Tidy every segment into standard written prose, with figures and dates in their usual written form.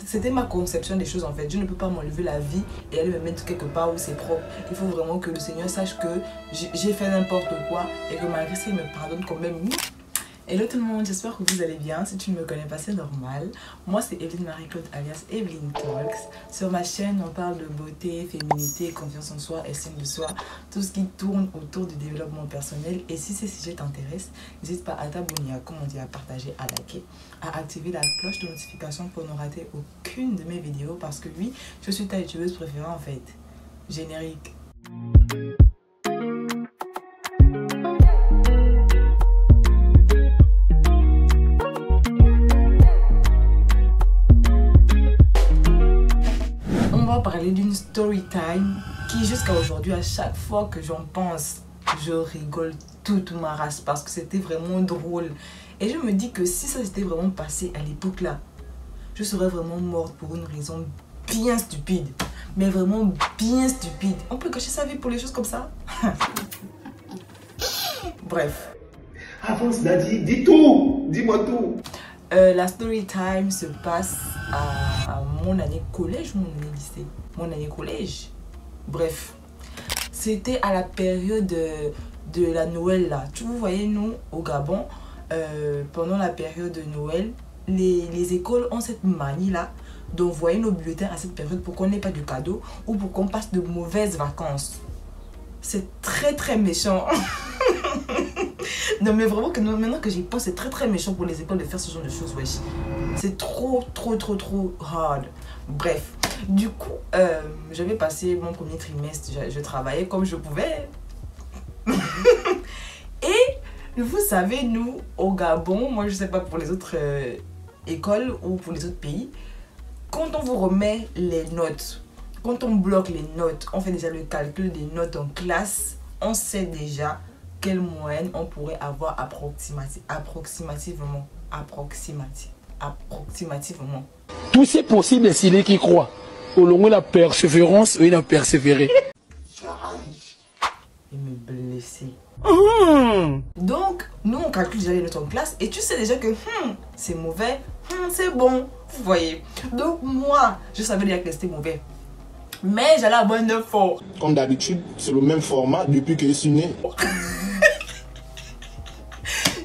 c'était ma conception des choses en fait. Je ne peux pas m'enlever la vie et aller me mettre quelque part où c'est propre. Il faut vraiment que le Seigneur sache que j'ai fait n'importe quoi et que malgré ça, il me pardonne quand même. Hello tout le monde, j'espère que vous allez bien. Si tu ne me connais pas, c'est normal. Moi, c'est Evelyne Marie-Claude alias Evelyne Talks. Sur ma chaîne, on parle de beauté, féminité, confiance en soi, estime de soi, tout ce qui tourne autour du développement personnel. Et si ces sujets t'intéressent, n'hésite pas à t'abonner, à commenter, à partager, à liker, à activer la cloche de notification pour ne rater aucune de mes vidéos. Parce que oui, je suis ta youtubeuse préférée en fait. Générique. Parler d'une story time qui jusqu'à aujourd'hui, à chaque fois que j'en pense, je rigole toute ma race parce que c'était vraiment drôle. Et je me dis que si ça s'était vraiment passé à l'époque là, je serais vraiment morte pour une raison bien stupide. Mais vraiment bien stupide. On peut cacher sa vie pour les choses comme ça. Bref. Avance Nadie, dis tout, dis-moi tout. La story time se passe à mon année collège ou mon année lycée. Mon année collège. Bref. C'était à la période de la Noël là. Tu vous voyez, nous au Gabon, pendant la période de Noël, les écoles ont cette manie là d'envoyer nos bulletins à cette période pour qu'on n'ait pas de cadeaux ou pour qu'on passe de mauvaises vacances. C'est très méchant. Non mais vraiment que maintenant que j'y pense, c'est très méchant pour les écoles de faire ce genre de choses, wesh. C'est trop hard. Bref, du coup, j'avais passé mon premier trimestre, je travaillais comme je pouvais. Et vous savez, nous, au Gabon, moi je sais pas pour les autres écoles ou pour les autres pays, quand on vous remet les notes, quand on bloque les notes, on fait déjà le calcul des notes en classe, on sait déjà quelle moyenne on pourrait avoir approximativement. Tout c'est possible s'il est qui croit. Au long de la persévérance, il a persévéré. Il me blessait. Donc, nous on calcule déjà les notes en classe et tu sais déjà que c'est mauvais, c'est bon. Vous voyez. Donc moi, je savais déjà que c'était mauvais. Mais j'allais avoir 9 fort. Comme d'habitude, c'est le même format depuis que je suis né.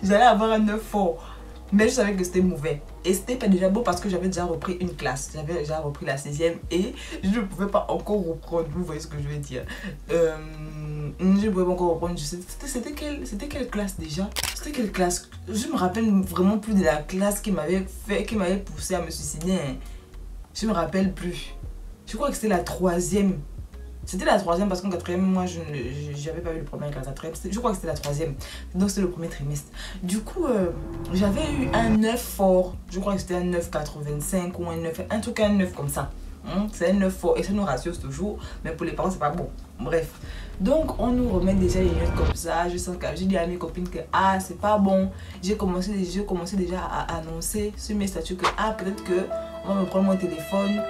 J'allais avoir un 9 fort. Mais je savais que c'était mauvais. Et c'était pas déjà beau parce que j'avais déjà repris une classe. J'avais déjà repris la 6e et je ne pouvais pas encore reprendre. Vous voyez ce que je veux dire. Je ne pouvais pas encore reprendre. C'était quelle classe déjà? C'était quelle classe? Je me rappelle vraiment plus de la classe qui m'avait poussé à me suicider. Je me rappelle plus. Je crois que c'était la 3e. C'était la 3e parce qu'en 4e, moi, je n'avais pas eu le problème avec la 4e. Je crois que c'était la 3e. Donc, c'était le premier trimestre. Du coup, j'avais eu un 9 fort. Je crois que c'était un 9,85 ou un 9, un truc, un 9 comme ça. C'est un 9 fort. Et ça nous rassure toujours. Mais pour les parents, c'est pas bon. Bref. Donc, on nous remet déjà les notes comme ça. Je sens que j'ai dit à mes copines que, c'est pas bon. J'ai commencé déjà à annoncer sur mes statuts que, peut-être que on va me prendre mon téléphone.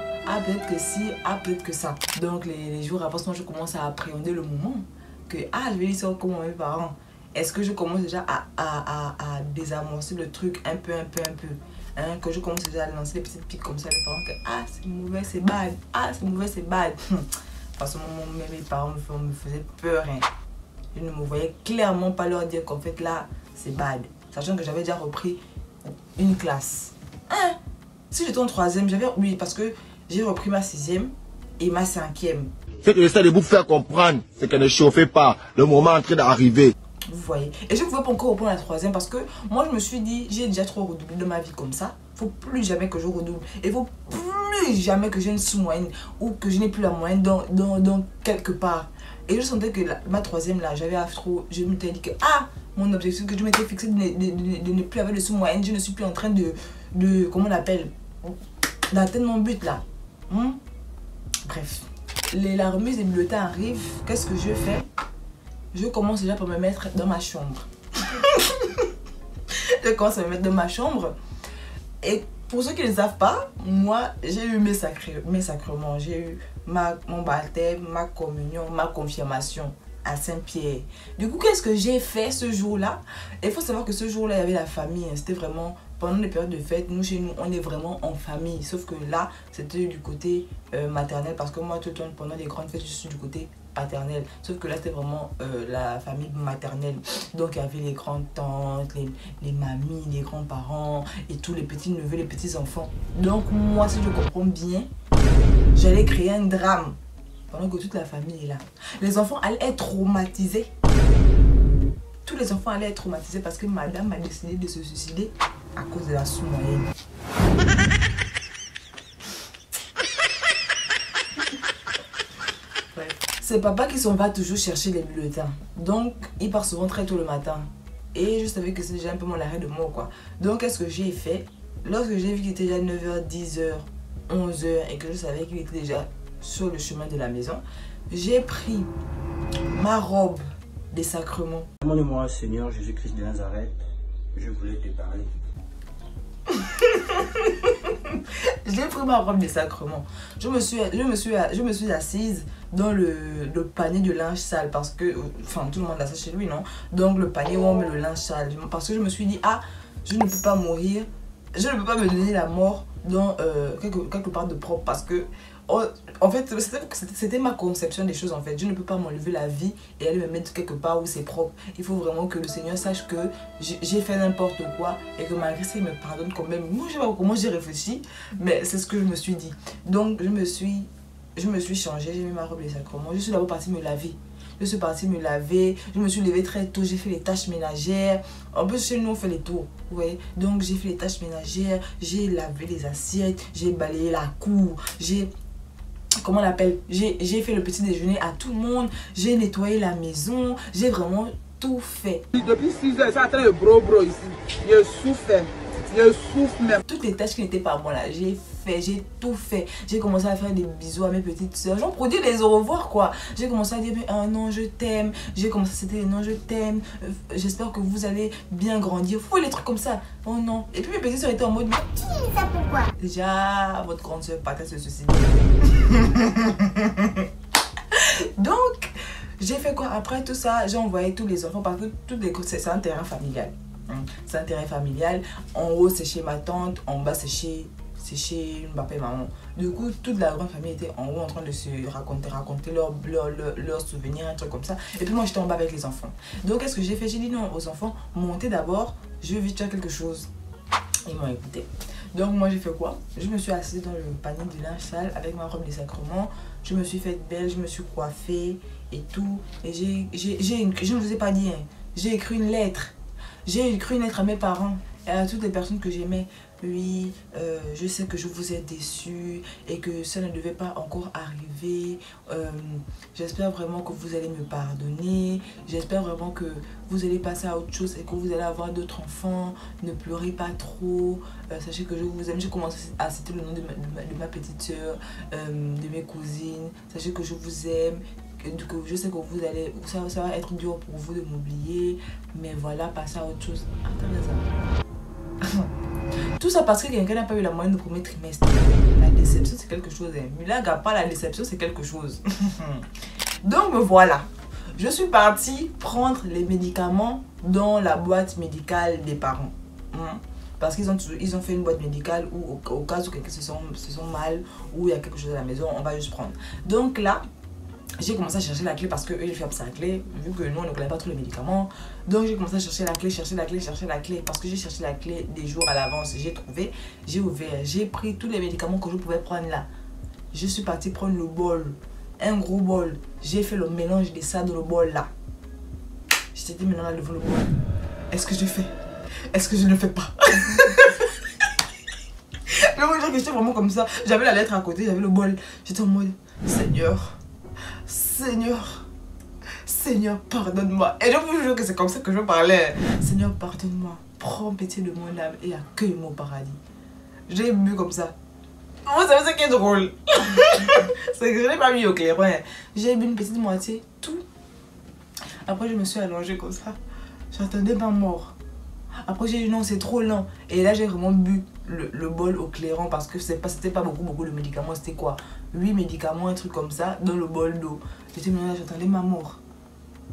Peut-être que si, peut-être que ça. Donc les jours après, je commence à appréhender le moment que je vais dire ça comment mes parents. Est-ce que je commence déjà à désamorcer le truc un peu que je commence déjà à lancer des petites piques comme ça à mes parents que c'est mauvais, c'est bad. C'est mauvais, c'est bad. Parce que mes parents me faisaient peur. Je ne me voyais clairement pas leur dire qu'en fait là, c'est bad. Sachant que j'avais déjà repris une classe. Si j'étais en 3e, oui, parce que j'ai repris ma 6e et ma 5e. Ce que j'essaie de vous faire comprendre, c'est que ne chauffez pas. Le moment est en train d'arriver. Vous voyez. Et je ne pouvais pas encore reprendre la 3e parce que moi, je me suis dit, j'ai déjà trop redoublé de ma vie comme ça. Il ne faut plus jamais que je redouble. Et il ne faut plus jamais que j'ai une sous-moyenne ou que je n'ai plus la moyenne dans quelque part. Et je sentais que ma 3e, là, j'avais trop. Je me suis dit que, mon objectif que je m'étais fixé de ne plus avoir de sous-moyenne, je ne suis plus en train de comment on appelle, d'atteindre mon but là. Bref, la remise des bulletins arrive. Qu'est-ce que je fais? Je commence déjà par me mettre dans ma chambre. Je commence à me mettre dans ma chambre. Et pour ceux qui ne savent pas, moi j'ai eu mes sacrements. J'ai eu mon baptême, ma communion, ma confirmation à Saint-Pierre. Du coup, qu'est-ce que j'ai fait ce jour-là? Il faut savoir que ce jour-là, il y avait la famille. C'était vraiment pendant les périodes de fête, nous chez nous, on est vraiment en famille. Sauf que là, c'était du côté maternel parce que moi, tout le temps, pendant les grandes fêtes, je suis du côté paternel. Sauf que là, c'était vraiment la famille maternelle. Donc, il y avait les grandes tantes, les mamies, les grands-parents et tous les petits neveux, les petits-enfants. Donc, moi, si je comprends bien, j'allais créer un drame pendant que toute la famille est là. Les enfants allaient être traumatisés. Tous les enfants allaient être traumatisés parce que madame a décidé de se suicider à cause de la sous-moyenne. C'est papa qui s'en va toujours chercher les bulletins. Donc, il part souvent très tôt le matin. Et je savais que c'est déjà un peu mon arrêt de mort, quoi. Donc, qu'est-ce que j'ai fait? Lorsque j'ai vu qu'il était déjà 9h, 10h, 11h et que je savais qu'il était déjà sur le chemin de la maison, j'ai pris ma robe des sacrements. Demande-moi, Seigneur Jésus-Christ de Nazareth, je voulais te parler. J'ai pris ma robe des sacrements. Je me suis assise dans le panier de linge sale parce que, enfin, tout le monde a ça chez lui, non? Donc, le panier où on met le linge sale. Parce que je me suis dit, ah, je ne peux pas mourir, je ne peux pas me donner la mort dans quelque part de propre parce que, en fait, c'était ma conception des choses en fait. Je ne peux pas m'enlever la vie et aller me mettre quelque part où c'est propre. Il faut vraiment que le Seigneur sache que j'ai fait n'importe quoi et que malgré ça, il me pardonne quand même. Moi, je sais pas comment j'ai réfléchi, mais c'est ce que je me suis dit. Donc, je me suis changée, j'ai mis ma robe des sacrements. Je suis d'abord partie me laver. Je suis partie me laver, je me suis levée très tôt, j'ai fait les tâches ménagères. En plus, chez nous, on fait les tours, vous voyez. Donc, j'ai fait les tâches ménagères, j'ai lavé les assiettes, j'ai balayé la cour, comment on l'appelle, j'ai fait le petit déjeuner à tout le monde, j'ai nettoyé la maison, j'ai vraiment tout fait. Depuis 6 heures, ça traîne le bro ici. Je souffre même. Toutes les tâches qui n'étaient pas moi là, j'ai tout fait. J'ai commencé à faire des bisous à mes petites soeurs. J'en produis des au revoir quoi. J'ai commencé à dire oh non je t'aime. J'ai commencé à c'était non je t'aime. J'espère que vous allez bien grandir. Faut les trucs comme ça. Oh non. Et puis mes petites soeurs étaient en mode ça pourquoi? Déjà votre grande soeur partait se suicider. Donc j'ai fait quoi après tout ça? J'ai envoyé tous les enfants parce que c'est un terrain familial. C'est un terrain familial. En haut c'est chez ma tante, en bas c'est chez papa et maman. Du coup, toute la grande famille était en haut en train de se raconter leurs souvenirs, un truc comme ça. Et puis moi, j'étais en bas avec les enfants. Donc, qu'est-ce que j'ai fait? J'ai dit non aux enfants, montez d'abord, je vais vite faire quelque chose. Ils m'ont écouté. Donc, moi, j'ai fait quoi? Je me suis assise dans le panier de linge sale avec ma robe des sacrements. Je me suis faite belle, je me suis coiffée et tout. Et je ne vous ai pas dit, hein, j'ai écrit une lettre. J'ai écrit une lettre à mes parents et à toutes les personnes que j'aimais. Oui, je sais que je vous ai déçus et que ça ne devait pas encore arriver. J'espère vraiment que vous allez me pardonner. J'espère vraiment que vous allez passer à autre chose et que vous allez avoir d'autres enfants. Ne pleurez pas trop. Sachez que je vous aime. J'ai commencé à citer le nom de ma petite soeur, de mes cousines. Sachez que je vous aime. Que je sais que vous allez, ça va être dur pour vous de m'oublier. Mais voilà, passez à autre chose. Attendez ça. Tout ça parce que quelqu'un n'a pas eu la moyenne du premier trimestre. La déception, c'est quelque chose. Mulaga, pas la déception, c'est quelque chose. Donc, me voilà. Je suis partie prendre les médicaments dans la boîte médicale des parents. Parce qu'ils ont fait une boîte médicale où, au cas où quelqu'un se sent mal ou il y a quelque chose à la maison, on va juste prendre. Donc là, j'ai commencé à chercher la clé parce que eux ils ferment sa clé, vu que nous on ne connaît pas trop les médicaments. Donc j'ai commencé à chercher la clé parce que j'ai cherché la clé des jours à l'avance. J'ai trouvé, j'ai ouvert, j'ai pris tous les médicaments que je pouvais prendre là. Je suis partie prendre le bol, un gros bol. J'ai fait le mélange de ça dans le bol là. J'étais dit maintenant là devant le bol. Est-ce que je fais? Est-ce que je ne fais pas? Je veux dire que j'étais vraiment comme ça. J'avais la lettre à côté, j'avais le bol. J'étais en mode Seigneur. Seigneur, pardonne-moi. Et je vous jure que c'est comme ça que je parlais. Seigneur, pardonne-moi. Prends pitié de mon âme et accueille-moi au paradis. J'ai bu comme ça. Vous savez ce qui est drôle? C'est que je n'ai pas mis au clairon. J'ai bu une petite moitié, tout. Après, je me suis allongée comme ça. J'attendais ma mort. Après, j'ai dit non, c'est trop lent. Et là, j'ai vraiment bu le bol au clairon parce que c'était pas beaucoup de médicaments. C'était quoi? 8 médicaments, un truc comme ça, dans le bol d'eau. J'étais maintenant là, j'attendais ma mort.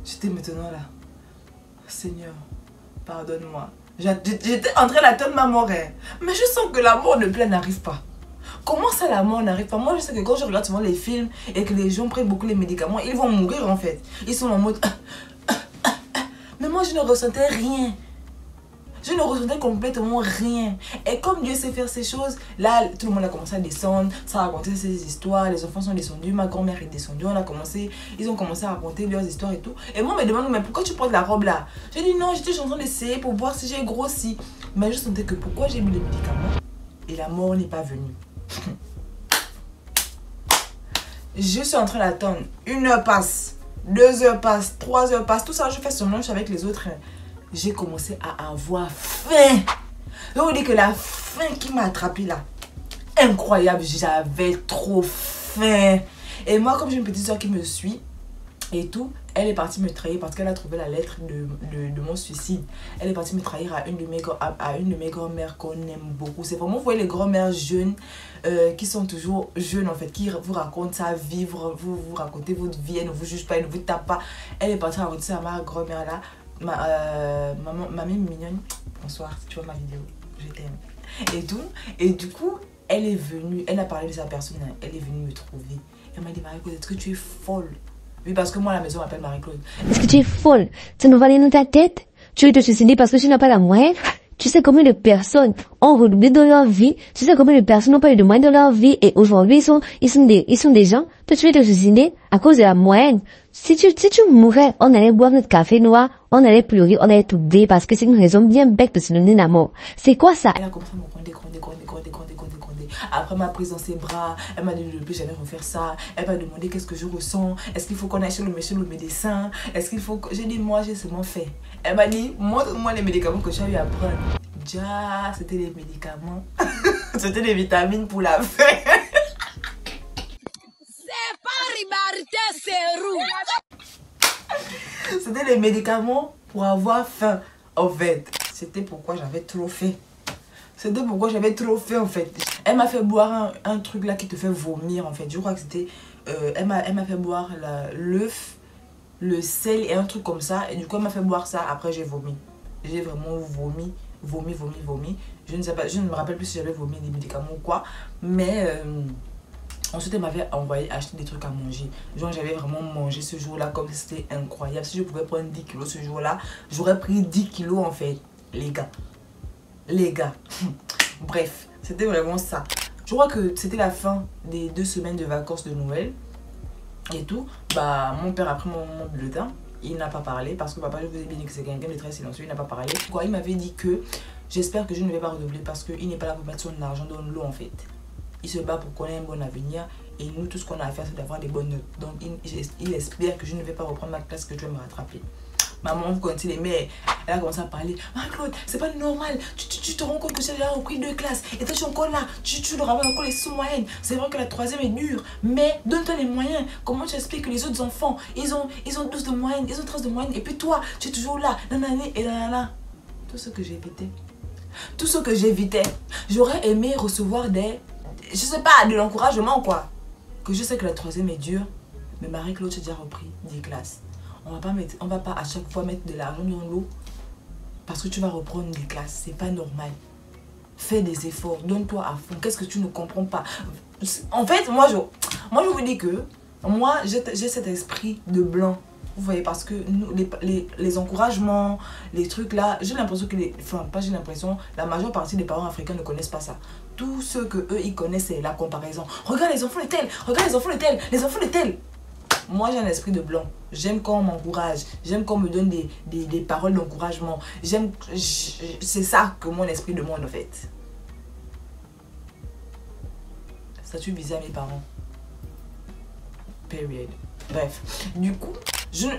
J'étais maintenant là. Seigneur, pardonne-moi. J'étais en train d'attendre ma mort. Hein. Mais je sens que la mort de plein n'arrive pas. Comment ça la mort n'arrive pas? Moi je sais que quand je regarde souvent les films et que les gens prennent beaucoup les médicaments, ils vont mourir en fait. Ils sont en mode... Mais moi je ne ressentais rien. Je ne ressentais complètement rien. Et comme Dieu sait faire ces choses, là, tout le monde a commencé à descendre. Ça a raconté ses histoires. Les enfants sont descendus. Ma grand-mère est descendue. Ils ont commencé à raconter leurs histoires et tout. Et moi, on me demande, mais pourquoi tu portes la robe là? J'ai dit non, j'étais en train d'essayer pour voir si j'ai grossi. Mais je sentais que pourquoi j'ai mis les médicaments et la mort n'est pas venue. Je suis en train d'attendre. 1 heure passe. 2 heures passe. 3 heures passe. Tout ça, je fais son lunch avec les autres. J'ai commencé à avoir faim. Je vous dis que la faim qui m'a attrapé là, incroyable, j'avais trop faim. Et moi, comme j'ai une petite soeur qui me suit et tout, elle est partie me trahir parce qu'elle a trouvé la lettre de mon suicide. Elle est partie me trahir à une de mes grand-mères qu'on aime beaucoup. C'est vraiment, vous voyez, les grand-mères jeunes qui sont toujours jeunes en fait, qui vous racontent sa vie, vous racontez votre vie, elle ne vous juge pas, elle ne vous tape pas. Elle est partie raconter ça à ma grand-mère là. Mamie mignonne, bonsoir, si tu vois ma vidéo, je t'aime et tout. Et du coup, elle est venue, elle a parlé de sa personne, elle est venue me trouver. Elle m'a dit, Marie-Claude, est-ce que tu es folle? Oui, parce que moi à la maison on m'appelle Marie-Claude. Est-ce que tu es folle? Ça nous va aller dans ta tête? Tu veux te suicider parce que tu n'as pas la moyenne? Tu sais combien de personnes ont redoublé dans leur vie? Tu sais combien de personnes n'ont pas eu de moyenne dans leur vie? Et aujourd'hui, ils sont des gens. Toi, tu veux te suicider à cause de la moyenne. Si tu mourais, on allait boire notre café noir, on allait pleurer, on allait tout dire parce que c'est une raison bien bête de se donner la mort. C'est quoi ça? Elle a commencé à me gronder. Après, elle m'a prise dans ses bras. Elle m'a dit de ne plus jamais refaire ça. Elle m'a demandé qu'est-ce que je ressens. Est-ce qu'il faut qu'on aille chez le médecin? Est-ce qu'il faut que... J'ai dit, moi, j'ai seulement fait. Elle m'a dit, montre-moi les médicaments que tu as eu à prendre. Déjà, c'était des médicaments. C'était des vitamines pour la faim. C'était des médicaments pour avoir faim. En fait, c'était pourquoi j'avais trop faim. C'était pourquoi j'avais trop faim en fait. Elle m'a fait boire un truc là qui te fait vomir en fait. Je crois que c'était... elle m'a fait boire l'œuf, le sel et un truc comme ça. Et du coup elle m'a fait boire ça. Après j'ai vomi. J'ai vraiment vomi. Je ne sais pas, je ne me rappelle plus si j'avais vomi des médicaments ou quoi. Mais ensuite elle m'avait envoyé acheter des trucs à manger. Genre j'avais vraiment mangé ce jour là comme c'était incroyable. Si je pouvais prendre 10 kilos ce jour là, j'aurais pris 10 kilos en fait. Les gars. Bref, c'était vraiment ça. Je crois que c'était la fin des 2 semaines de vacances de Noël. Et tout. Bah, mon père a pris mon bulletin. Il n'a pas parlé parce que papa, je vous ai bien dit que c'est quelqu'un de très silencieux. Il n'a pas parlé. Quoi, il m'avait dit que j'espère que je ne vais pas redoubler parce qu'il n'est pas là pour mettre son argent dans l'eau en fait. Il se bat pour qu'on ait un bon avenir. Et nous, tout ce qu'on a à faire, c'est d'avoir des bonnes notes. Donc, il espère que je ne vais pas reprendre ma classe, que je vais me rattraper. Maman, vous connaissez les mères, elle a commencé à parler. Marie-Claude, c'est pas normal. Tu te rends compte que tu as déjà repris 2 classes. Et toi, tu es encore là. Tu leur ramènes encore les sous-moyennes. C'est vrai que la 3e est dure. Mais donne-toi les moyens. Comment tu expliques que les autres enfants, ils ont 12 de moyenne, ils ont 13 de moyenne. Et puis toi, tu es toujours là. Nanani et nanana. Tout ce que j'évitais. Tout ce que j'évitais. J'aurais aimé recevoir des... Je sais pas, de l'encouragement quoi. Que je sais que la 3e est dure. Mais Marie-Claude, tu as déjà repris 10 classes. On va pas à chaque fois mettre de l'argent dans l'eau parce que tu vas reprendre des classes. C'est pas normal. Fais des efforts. Donne-toi à fond. Qu'est-ce que tu ne comprends pas? En fait, moi je vous dis que moi, j'ai cet esprit de blanc. Vous voyez, parce que nous, les encouragements, les trucs là, j'ai l'impression que la majeure partie des parents africains ne connaissent pas ça. Tout ce que eux, ils connaissent, c'est la comparaison. Regarde les enfants de tel, regarde les enfants de tel, les enfants de tel. Moi, j'ai un esprit de blanc. J'aime quand on m'encourage. J'aime quand on me donne des paroles d'encouragement. C'est ça que mon esprit demande, en fait. Statut visé à mes parents. Period. Bref. Du coup,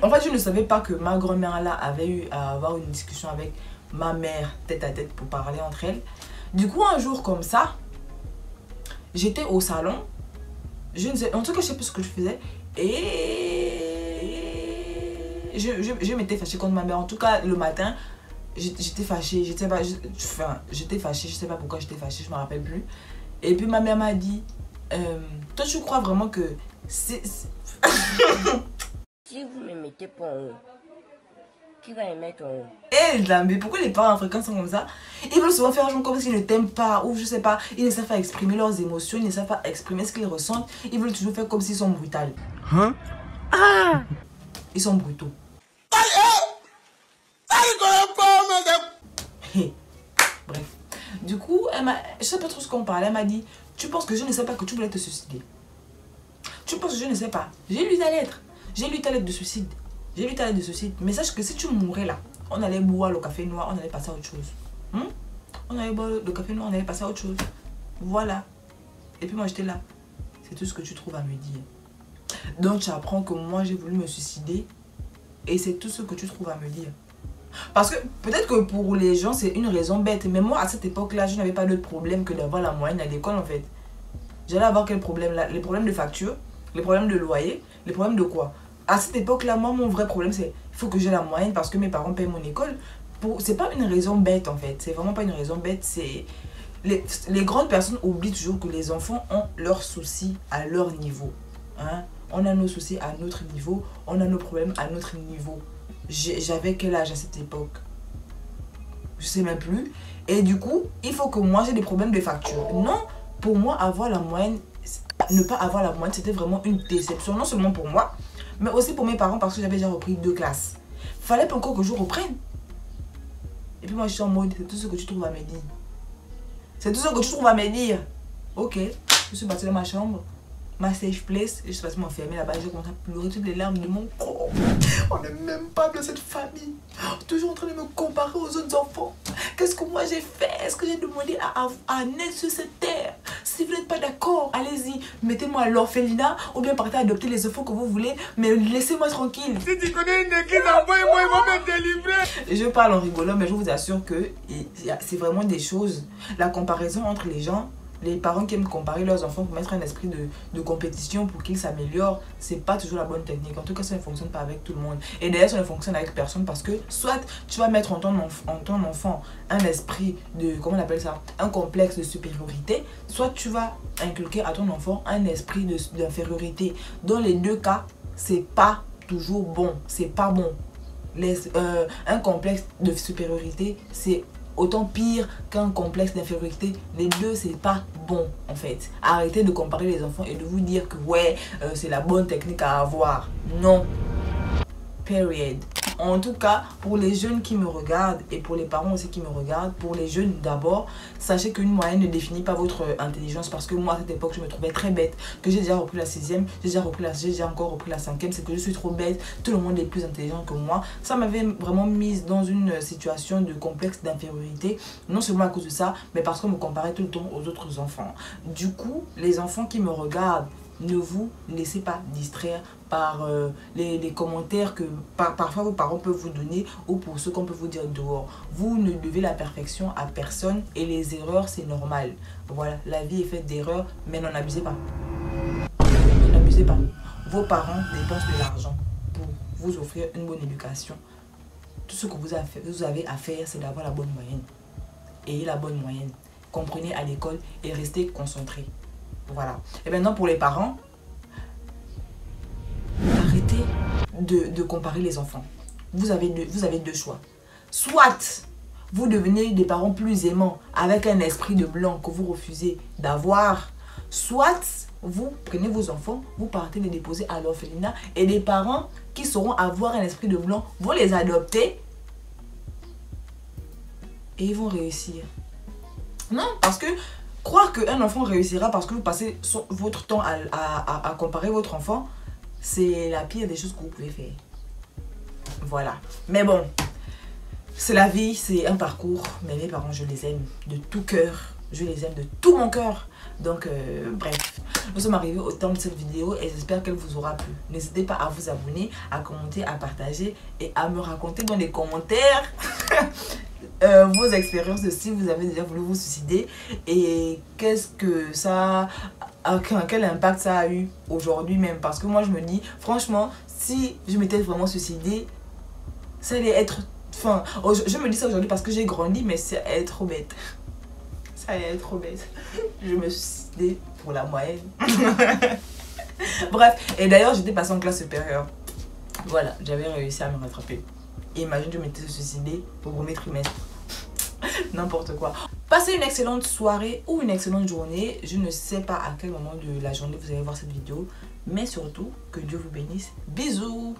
en fait, je ne savais pas que ma grand-mère là avait eu à avoir une discussion avec ma mère tête à tête pour parler entre elles. Du coup, un jour comme ça, j'étais au salon. En tout cas, je ne sais plus ce que je faisais. Et je m'étais fâchée contre ma mère. En tout cas, le matin, j'étais fâchée. J'étais fâchée. Je sais pas pourquoi j'étais fâchée. Je me rappelle plus. Et puis ma mère m'a dit, toi, tu crois vraiment que c'est... Si vous me mettez pas en haut, Qui va aimer ton... Eh, mais pourquoi les parents africains sont comme ça? Ils veulent souvent faire genre comme s'ils ne t'aiment pas, ou je sais pas, ils ne savent pas exprimer leurs émotions, ils ne savent pas exprimer ce qu'ils ressentent. Ils veulent toujours faire comme s'ils sont brutaux. Hein? Ah! Ils sont brutaux. Bref. Du coup, je sais pas trop ce qu'on parlait. Elle m'a dit, tu penses que je ne sais pas que tu voulais te suicider? Tu penses que je ne sais pas? J'ai lu ta lettre. J'ai lu ta lettre de suicide. J'ai lu ta lettre de suicide. Mais sache que si tu mourais là, on allait boire le café noir, on allait passer à autre chose. On allait boire le café noir, on allait passer à autre chose. Voilà. Et puis moi j'étais là. C'est tout ce que tu trouves à me dire. Donc tu apprends que moi j'ai voulu me suicider. Et c'est tout ce que tu trouves à me dire. Parce que peut-être que pour les gens c'est une raison bête. Mais moi à cette époque là je n'avais pas d'autre problème que d'avoir la moyenne à l'école en fait. J'allais avoir quel problème là? Les problèmes de facture, les problèmes de loyer, les problèmes de quoi? À cette époque là moi mon vrai problème c'est il faut que j'ai la moyenne parce que mes parents payent mon école. C'est pas une raison bête en fait. C'est vraiment pas une raison bête. C'est les grandes personnes oublient toujours que les enfants ont leurs soucis à leur niveau. Hein? On a nos soucis à notre niveau. On a nos problèmes à notre niveau. J'avais quel âge à cette époque? Je sais même plus. Et du coup, il faut que moi j'ai des problèmes de facture. Non, pour moi, avoir la moyenne, ne pas avoir la moyenne, c'était vraiment une déception. Non seulement pour moi, mais aussi pour mes parents parce que j'avais déjà repris 2 classes. Fallait pas encore que je reprenne. Et puis moi, je suis en mode, c'est tout ce que tu trouves à me dire. C'est tout ce que tu trouves à me dire. Ok, je suis partie dans ma chambre. Ma safe place, et je suis partie m'enfermer là-bas, j'ai commencé à pleurer toutes les larmes de mon corps. On n'est même pas de cette famille. Toujours en train de me comparer aux autres enfants. Qu'est-ce que moi j'ai fait? Est-ce que j'ai demandé à naître sur cette terre? Si vous n'êtes pas d'accord, allez-y, mettez-moi à l'orphelinat ou bien partez adopter les enfants que vous voulez, mais laissez-moi tranquille. Si tu connais une église, envoie-moi, ils vont me délivrer. Je parle en rigolant, mais je vous assure que c'est vraiment des choses. La comparaison entre les gens. Les parents qui aiment comparer leurs enfants pour mettre un esprit de compétition pour qu'ils s'améliorent, c'est pas toujours la bonne technique. En tout cas, ça ne fonctionne pas avec tout le monde. Et d'ailleurs, ça ne fonctionne avec personne parce que soit tu vas mettre en ton enfant un esprit de, comment on appelle ça, un complexe de supériorité, soit tu vas inculquer à ton enfant un esprit d'infériorité. Dans les deux cas, c'est pas toujours bon. C'est pas bon. Un complexe de supériorité, c'est autant pire qu'un complexe d'infériorité. Les deux, c'est pas bon en fait. Arrêtez de comparer les enfants et de vous dire que ouais, c'est la bonne technique à avoir. Non. Period. En tout cas, pour les jeunes qui me regardent et pour les parents aussi qui me regardent, pour les jeunes d'abord, sachez qu'une moyenne ne définit pas votre intelligence parce que moi à cette époque je me trouvais très bête, que j'ai déjà repris la 6e, j'ai déjà encore repris la 5e, c'est que je suis trop bête, tout le monde est plus intelligent que moi. Ça m'avait vraiment mise dans une situation de complexe d'infériorité, non seulement à cause de ça, mais parce qu'on me comparait tout le temps aux autres enfants. Du coup, les enfants qui me regardent, ne vous laissez pas distraire par les commentaires que parfois vos parents peuvent vous donner ou pour ce qu'on peut vous dire dehors. Vous ne devez la perfection à personne et les erreurs c'est normal. Voilà, la vie est faite d'erreurs, mais n'en abusez pas. N'abusez pas. Vos parents dépensent de l'argent pour vous offrir une bonne éducation. Tout ce que vous avez à faire, c'est d'avoir la bonne moyenne. Ayez la bonne moyenne. Comprenez à l'école et restez concentrés. Voilà. Et maintenant pour les parents, arrêtez de comparer les enfants. Vous avez deux choix. Soit vous devenez des parents plus aimants avec un esprit de blanc que vous refusez d'avoir. Soit vous prenez vos enfants, vous partez les déposer à l'orphelinat et des parents qui sauront avoir un esprit de blanc vont les adopter et ils vont réussir. Non, parce que croire qu'un enfant réussira parce que vous passez votre temps à comparer votre enfant, c'est la pire des choses que vous pouvez faire. Voilà. Mais bon, c'est la vie, c'est un parcours. Mais mes parents, je les aime de tout cœur. Je les aime de tout mon cœur. Donc, bref. Nous sommes arrivés au terme de cette vidéo et j'espère qu'elle vous aura plu. N'hésitez pas à vous abonner, à commenter, à partager et à me raconter dans les commentaires vos expériences de si vous avez déjà voulu vous suicider et qu'est-ce que ça quel impact ça a eu aujourd'hui même, parce que moi je me dis franchement si je m'étais vraiment suicidée ça allait être, enfin je me dis ça aujourd'hui parce que j'ai grandi, mais ça allait être trop bête, ça allait être trop bête. Je me suis suicidée pour la moyenne. Bref, et d'ailleurs j'étais passée en classe supérieure, voilà, j'avais réussi à me rattraper. Et imagine, je m'étais suicidée au premier trimestre. N'importe quoi. Passez une excellente soirée ou une excellente journée. Je ne sais pas à quel moment de la journée vous allez voir cette vidéo. Mais surtout, que Dieu vous bénisse. Bisous!